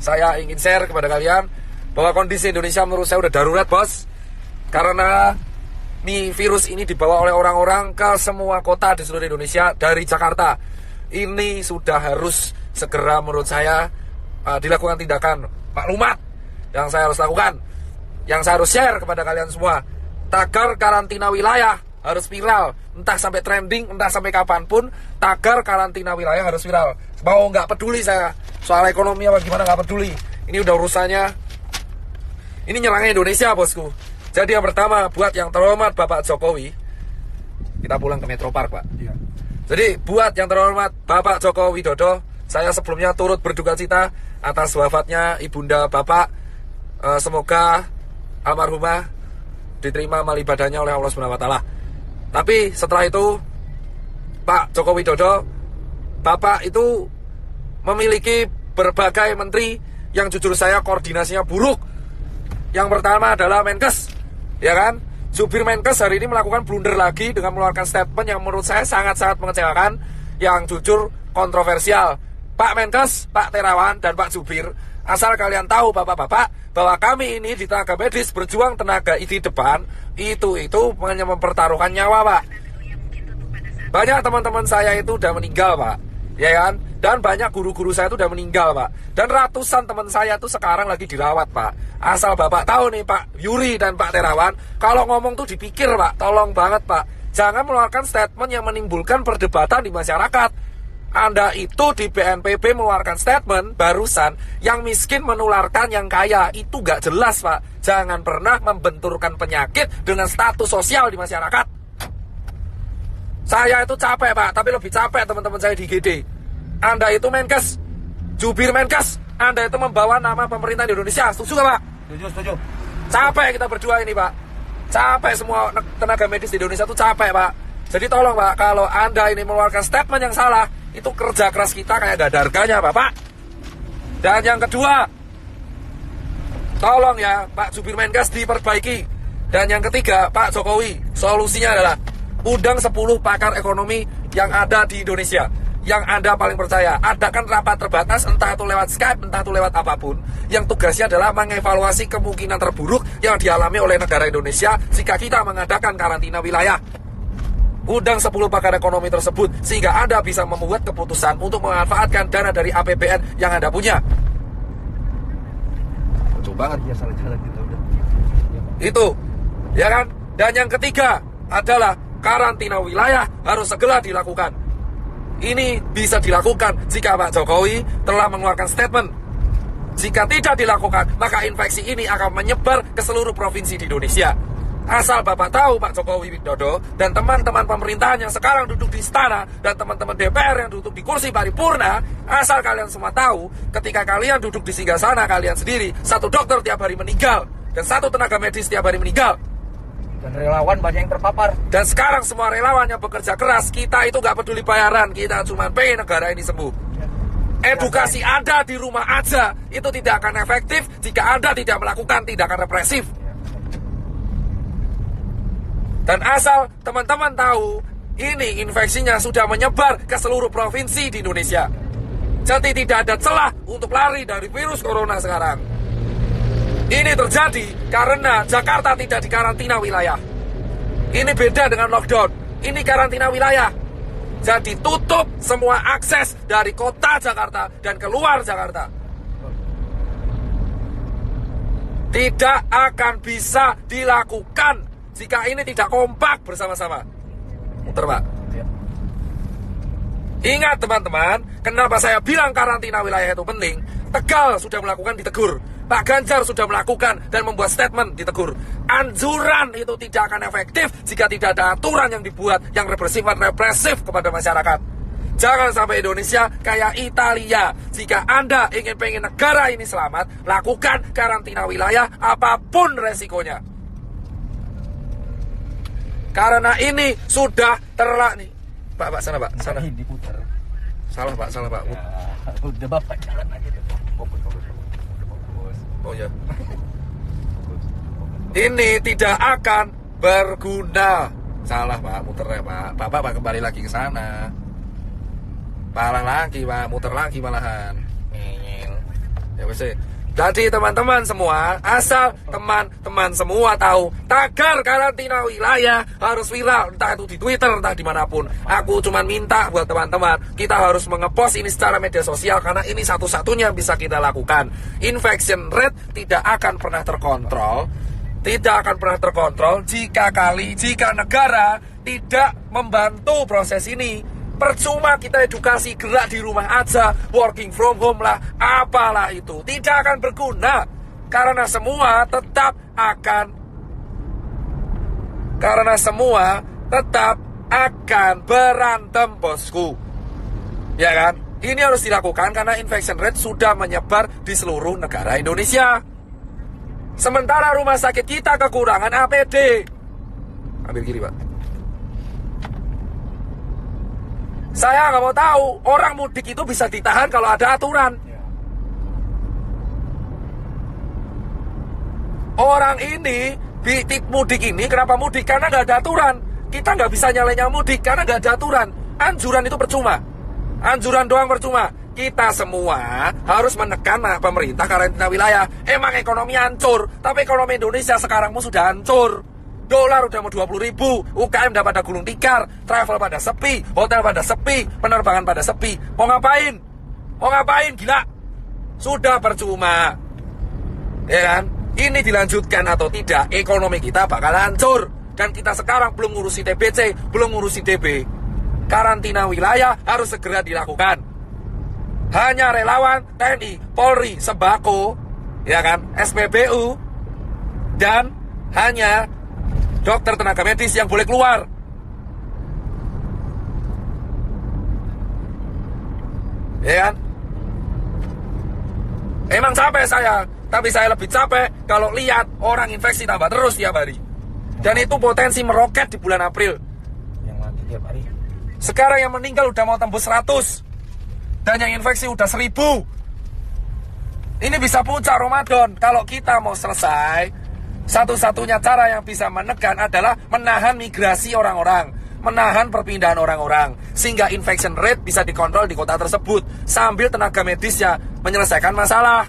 saya ingin share kepada kalian bahwa kondisi Indonesia menurut saya udah darurat, bos. Karena nih virus ini dibawa oleh orang-orang ke semua kota di seluruh Indonesia dari Jakarta. Ini sudah harus segera menurut saya dilakukan tindakan maklumat yang saya harus lakukan, yang saya harus share kepada kalian semua. Tagar karantina wilayah harus viral, entah sampai trending, entah sampai kapanpun. Tagar karantina wilayah harus viral. Mau nggak peduli saya soal ekonomi apa gimana, nggak peduli. Ini udah urusannya, ini nyerangnya Indonesia, bosku. Jadi yang pertama, buat yang terhormat Bapak Jokowi, kita pulang ke Metro Park, Pak. Ya. Jadi buat yang terhormat Bapak Joko Widodo, saya sebelumnya turut berduka cita atas wafatnya ibunda Bapak. Semoga almarhumah diterima amal ibadahnya oleh Allah Subhanahu wa taala. Tapi setelah itu, Pak Joko Widodo, Bapak itu memiliki berbagai menteri yang jujur saya koordinasinya buruk. Yang pertama adalah Menkes, ya kan? Jubir Menkes hari ini melakukan blunder lagi dengan mengeluarkan statement yang menurut saya sangat-sangat mengecewakan, yang jujur kontroversial. Pak Menkes, Pak Terawan, dan Pak Jubir, asal kalian tahu bapak-bapak, bahwa kami ini di tenaga medis berjuang tenaga di depan, itu hanya mempertaruhkan nyawa, Pak. Banyak teman-teman saya itu udah meninggal, Pak, ya kan? Dan banyak guru-guru saya itu udah meninggal, Pak. Dan ratusan teman saya itu sekarang lagi dirawat, Pak. Asal Bapak tahu nih, Pak Yuri dan Pak Terawan, kalau ngomong tuh dipikir, Pak. Tolong banget, Pak. Jangan mengeluarkan statement yang menimbulkan perdebatan di masyarakat. Anda itu di BNPB mengeluarkan statement barusan, yang miskin menularkan yang kaya. Itu gak jelas, Pak. Jangan pernah membenturkan penyakit dengan status sosial di masyarakat. Saya itu capek, Pak, tapi lebih capek teman-teman saya di GD. Anda itu Menkes, jubir Menkes, Anda itu membawa nama pemerintah di Indonesia. Setuju gak, Pak? Setuju. Capek kita berdua ini, Pak. Capek semua tenaga medis di Indonesia itu capek, Pak. Jadi tolong, Pak, kalau Anda ini mengeluarkan statement yang salah, itu kerja keras kita kayak gak ada harganya, Bapak. Dan yang kedua, tolong ya, Pak jubir Menkes diperbaiki. Dan yang ketiga, Pak Jokowi, solusinya adalah undang 10 pakar ekonomi yang ada di Indonesia, yang Anda paling percaya. Adakan rapat terbatas, entah itu lewat Skype, entah itu lewat apapun, yang tugasnya adalah mengevaluasi kemungkinan terburuk yang dialami oleh negara Indonesia jika kita mengadakan karantina wilayah. Undang 10 pakar ekonomi tersebut sehingga Anda bisa membuat keputusan untuk memanfaatkan dana dari APBN yang Anda punya. Lucu banget ya, salah jalan kita udah. Itu, ya kan? Dan yang ketiga adalah karantina wilayah harus segera dilakukan. Ini bisa dilakukan jika Pak Jokowi telah mengeluarkan statement. Jika tidak dilakukan, maka infeksi ini akan menyebar ke seluruh provinsi di Indonesia. Asal Bapak tahu, Pak Jokowi Widodo dan teman-teman pemerintahan yang sekarang duduk di istana dan teman-teman DPR yang duduk di kursi paripurna, asal kalian semua tahu, ketika kalian duduk di singgasana kalian sendiri, 1 dokter tiap hari meninggal dan 1 tenaga medis tiap hari meninggal. Dan relawan banyak yang terpapar. Dan sekarang semua relawan yang bekerja keras, kita itu gak peduli bayaran, kita cuma pengen negara ini sembuh. Edukasi Anda di rumah aja itu tidak akan efektif jika Anda tidak melakukan tindakan represif. Dan asal teman-teman tahu, ini infeksinya sudah menyebar ke seluruh provinsi di Indonesia. Jadi tidak ada celah untuk lari dari virus corona sekarang. Ini terjadi karena Jakarta tidak dikarantina wilayah. Ini beda dengan lockdown. Ini karantina wilayah. Jadi tutup semua akses dari kota Jakarta dan keluar Jakarta. Tidak akan bisa dilakukan jika ini tidak kompak bersama-sama. Muter, Pak. Ingat teman-teman, kenapa saya bilang karantina wilayah itu penting? Tegal sudah melakukan, ditegur. Pak Ganjar sudah melakukan dan membuat statement, ditegur. Anjuran itu tidak akan efektif jika tidak ada aturan yang dibuat yang bersifat represif kepada masyarakat. Jangan sampai Indonesia kayak Italia. Jika Anda pengen negara ini selamat, lakukan karantina wilayah apapun resikonya. Karena ini sudah terlalu nih. Pak, sana, Pak, sana. Diputar. Salah, Pak. Ya, udah Bapak jalan aja deh. Fokus. Oh ya. Ini tidak akan berguna. Salah, Pak, muternya, Pak. Bapak kembali lagi ke sana. Muter lagi malahan. Ngil. Ya wes. Jadi teman-teman semua, asal teman-teman semua tahu, tagar karantina wilayah harus viral, entah itu di Twitter, entah dimanapun. Aku cuma minta buat teman-teman, kita harus mengepost ini secara media sosial, karena ini satu-satunya yang bisa kita lakukan. Infection rate tidak akan pernah terkontrol, jika negara tidak membantu proses ini. Percuma kita edukasi, gerak di rumah aja, working from home lah, apalah itu, tidak akan berguna, karena semua tetap akan berantem, bosku. Ya kan? Ini harus dilakukan karena infection rate sudah menyebar di seluruh negara Indonesia. Sementara rumah sakit kita kekurangan APD. Ambil kiri, Pak. Saya nggak mau tahu, orang mudik itu bisa ditahan kalau ada aturan. Orang ini, mudik ini, kenapa mudik? Karena nggak ada aturan. Kita nggak bisa nyalain yang mudik, karena nggak ada aturan. Anjuran itu percuma. Anjuran doang percuma. Kita semua harus menekan pemerintah karantina wilayah. Emang ekonomi hancur, tapi ekonomi Indonesia sekarang sudah hancur. Dolar udah mau 20.000, UKM udah pada gulung tikar, travel pada sepi, hotel pada sepi, penerbangan pada sepi. Mau ngapain? Gila. Sudah percuma. Ya kan? Ini dilanjutkan atau tidak, ekonomi kita bakal hancur. Dan kita sekarang belum ngurusi TBC, belum ngurusi DB. Karantina wilayah harus segera dilakukan. Hanya relawan, TNI, Polri, sembako, ya kan, SPBU, dan hanya dokter tenaga medis yang boleh keluar. Ya kan? Emang capek saya, tapi saya lebih capek kalau lihat orang infeksi tambah terus tiap hari. Dan itu potensi meroket di bulan April. Yang mati tiap hari. Sekarang yang meninggal udah mau tembus 100. Dan yang infeksi udah 1000. Ini bisa puncak Ramadan. Kalau kita mau selesai, satu-satunya cara yang bisa menekan adalah menahan migrasi orang-orang, menahan perpindahan orang-orang, sehingga infection rate bisa dikontrol di kota tersebut, sambil tenaga medisnya menyelesaikan masalah.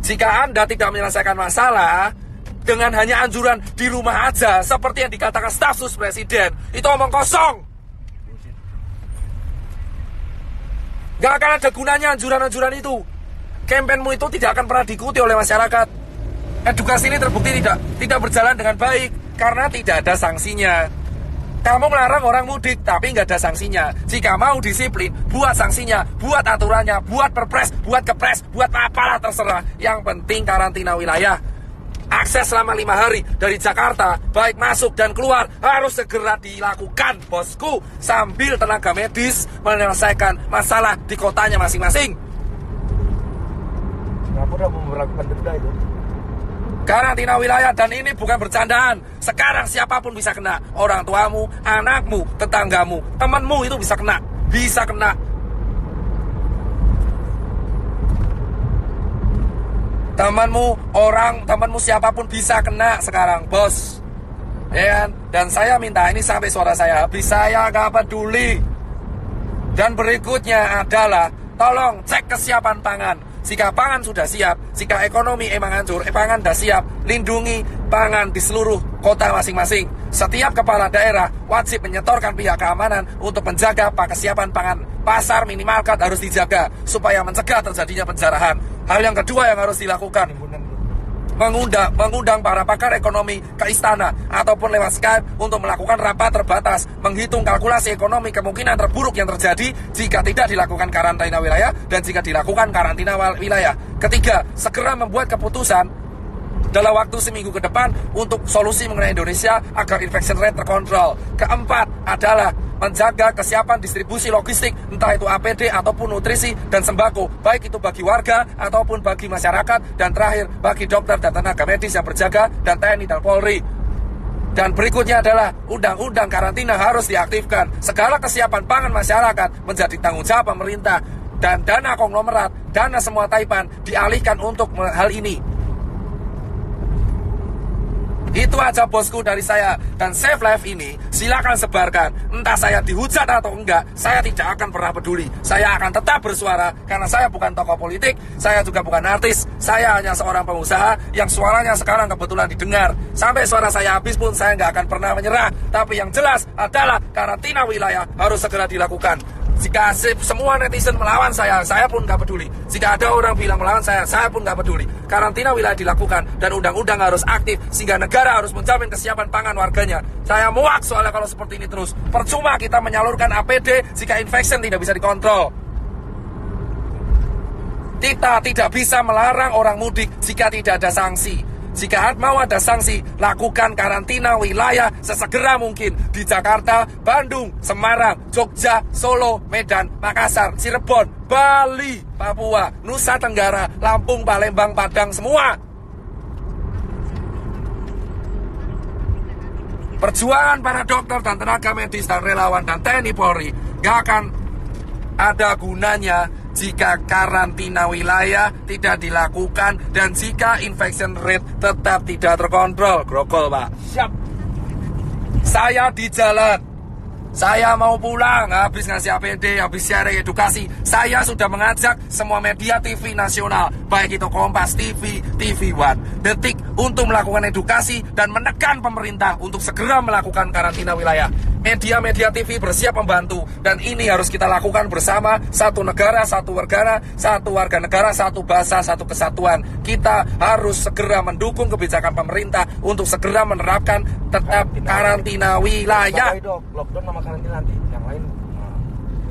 Jika Anda tidak menyelesaikan masalah dengan hanya anjuran di rumah aja, seperti yang dikatakan staf sus presiden, itu omong kosong. Gak akan ada gunanya anjuran-anjuran itu. Kampanyemu itu tidak akan pernah diikuti oleh masyarakat. Edukasi ini terbukti tidak berjalan dengan baik karena tidak ada sanksinya. Kamu melarang orang mudik tapi nggak ada sanksinya. Jika mau disiplin, buat sanksinya, buat aturannya, buat perpres, buat kepres, buat apalah terserah. Yang penting karantina wilayah. Akses selama 5 hari dari Jakarta, baik masuk dan keluar, harus segera dilakukan, bosku. Sambil tenaga medis menyelesaikan masalah di kotanya masing-masing. Singapura mau melakukan denda itu. Karantina wilayah, dan ini bukan bercandaan. Sekarang siapapun bisa kena. Orang tuamu, anakmu, tetanggamu, temanmu itu bisa kena. Bisa kena. Temanmu siapapun bisa kena sekarang, bos. Ya kan? Dan saya minta ini sampai suara saya habis, saya gak peduli. Dan berikutnya adalah tolong cek kesiapan pangan. Jika pangan sudah siap, jika ekonomi emang hancur, pangan sudah siap, lindungi pangan di seluruh kota masing-masing. Setiap kepala daerah wajib menyetorkan pihak keamanan untuk menjaga kesiapan pangan. Pasar minimarket harus dijaga supaya mencegah terjadinya penjarahan. Hal yang kedua yang harus dilakukan, mengundang para pakar ekonomi ke istana ataupun lewat Skype untuk melakukan rapat terbatas, menghitung kalkulasi ekonomi kemungkinan terburuk yang terjadi jika tidak dilakukan karantina wilayah dan jika dilakukan karantina wilayah. Ketiga, segera membuat keputusan dalam waktu seminggu ke depan untuk solusi mengenai Indonesia agar infection rate terkontrol. Keempat adalah menjaga kesiapan distribusi logistik, entah itu APD ataupun nutrisi dan sembako, baik itu bagi warga ataupun bagi masyarakat. Dan terakhir, bagi dokter dan tenaga medis yang berjaga, dan TNI dan Polri. Dan berikutnya adalah undang-undang karantina harus diaktifkan. Segala kesiapan pangan masyarakat menjadi tanggung jawab pemerintah. Dan dana konglomerat, dana semua taipan dialihkan untuk hal ini. Itu aja bosku dari saya. Dan Save Life ini silakan sebarkan. Entah saya dihujat atau enggak, saya tidak akan pernah peduli. Saya akan tetap bersuara karena saya bukan tokoh politik, saya juga bukan artis. Saya hanya seorang pengusaha yang suaranya sekarang kebetulan didengar. Sampai suara saya habis pun saya nggak akan pernah menyerah. Tapi yang jelas adalah karantina wilayah harus segera dilakukan. Jika semua netizen melawan saya pun nggak peduli. Jika ada orang bilang melawan saya pun nggak peduli. Karantina wilayah dilakukan dan undang-undang harus aktif sehingga negara harus menjamin kesiapan pangan warganya. Saya muak soalnya kalau seperti ini terus. Percuma kita menyalurkan APD jika infection tidak bisa dikontrol. Kita tidak bisa melarang orang mudik jika tidak ada sanksi. Jika mau ada sanksi, lakukan karantina wilayah sesegera mungkin di Jakarta, Bandung, Semarang, Jogja, Solo, Medan, Makassar, Cirebon, Bali, Papua, Nusa Tenggara, Lampung, Palembang, Padang, semua. Perjuangan para dokter dan tenaga medis dan relawan dan TNI Polri gak akan ada gunanya jika karantina wilayah tidak dilakukan dan jika infection rate tetap tidak terkontrol. Grogol, Pak. Siap. Saya di jalan. Saya mau pulang habis ngasih APD, habis sharing edukasi. Saya sudah mengajak semua media TV nasional, baik itu Kompas TV, TV One, Detik, untuk melakukan edukasi dan menekan pemerintah untuk segera melakukan karantina wilayah. Media-media TV bersiap membantu dan ini harus kita lakukan bersama. Satu negara, satu warga negara, satu bahasa, satu kesatuan. Kita harus segera mendukung kebijakan pemerintah untuk segera menerapkan tetap karantina wilayah. Lockdown sama karantina nanti, yang lain.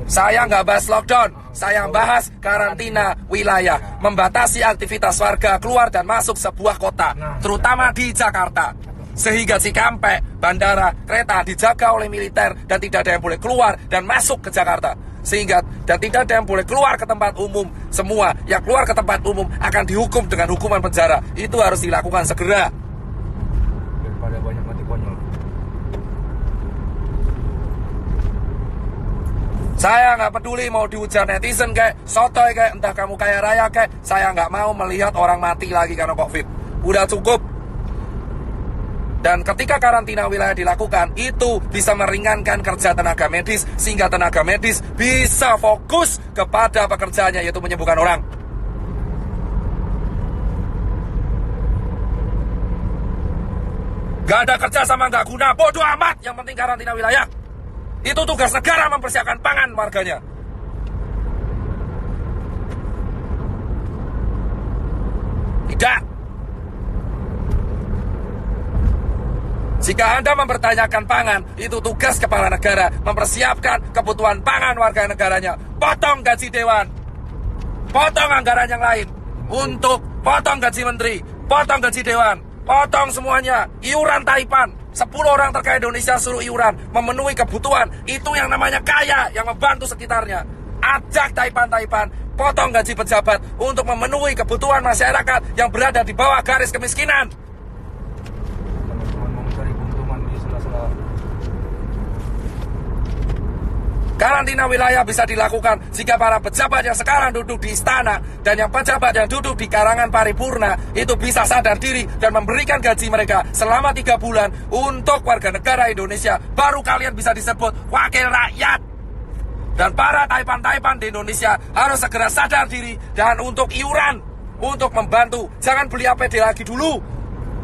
Saya nggak bahas lockdown, saya bahas karantina wilayah. Membatasi aktivitas warga keluar dan masuk sebuah kota, terutama di Jakarta. Sehingga Cikampek, bandara, kereta dijaga oleh militer dan tidak ada yang boleh keluar dan masuk ke Jakarta. Sehingga dan tidak ada yang boleh keluar ke tempat umum. Semua yang keluar ke tempat umum akan dihukum dengan hukuman penjara. Itu harus dilakukan segera. Daripada banyak mati konyol. Saya nggak peduli mau dihujat netizen kayak sotoy kayak entah kamu kaya raya kayak. Saya nggak mau melihat orang mati lagi karena COVID. Udah cukup. Dan ketika karantina wilayah dilakukan, itu bisa meringankan kerja tenaga medis, sehingga tenaga medis bisa fokus kepada pekerjaannya, yaitu menyembuhkan orang. Gak ada kerja sama gak guna, bodoh amat, yang penting karantina wilayah. Itu tugas negara mempersiapkan pangan warganya. Tidak. Jika Anda mempertanyakan pangan, itu tugas kepala negara mempersiapkan kebutuhan pangan warga negaranya. Potong gaji dewan, potong anggaran yang lain, untuk potong gaji menteri, potong gaji dewan, potong semuanya, iuran Taipan. 10 orang terkaya Indonesia suruh iuran, memenuhi kebutuhan. Itu yang namanya kaya, yang membantu sekitarnya. Ajak Taipan, potong gaji pejabat untuk memenuhi kebutuhan masyarakat yang berada di bawah garis kemiskinan. Karantina wilayah bisa dilakukan jika para pejabat yang sekarang duduk di istana dan yang pejabat yang duduk di karangan paripurna itu bisa sadar diri dan memberikan gaji mereka selama 3 bulan untuk warga negara Indonesia. Baru kalian bisa disebut wakil rakyat. Dan para Taipan di Indonesia harus segera sadar diri dan untuk iuran, untuk membantu. Jangan beli APD lagi dulu.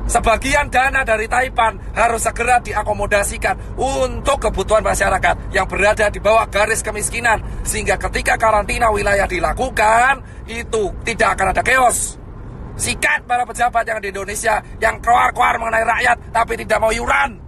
Sebagian dana dari Taipan harus segera diakomodasikan untuk kebutuhan masyarakat yang berada di bawah garis kemiskinan. Sehingga ketika karantina wilayah dilakukan, itu tidak akan ada chaos. Sikat para pejabat yang di Indonesia yang keluar-keluar mengenai rakyat tapi tidak mau iuran.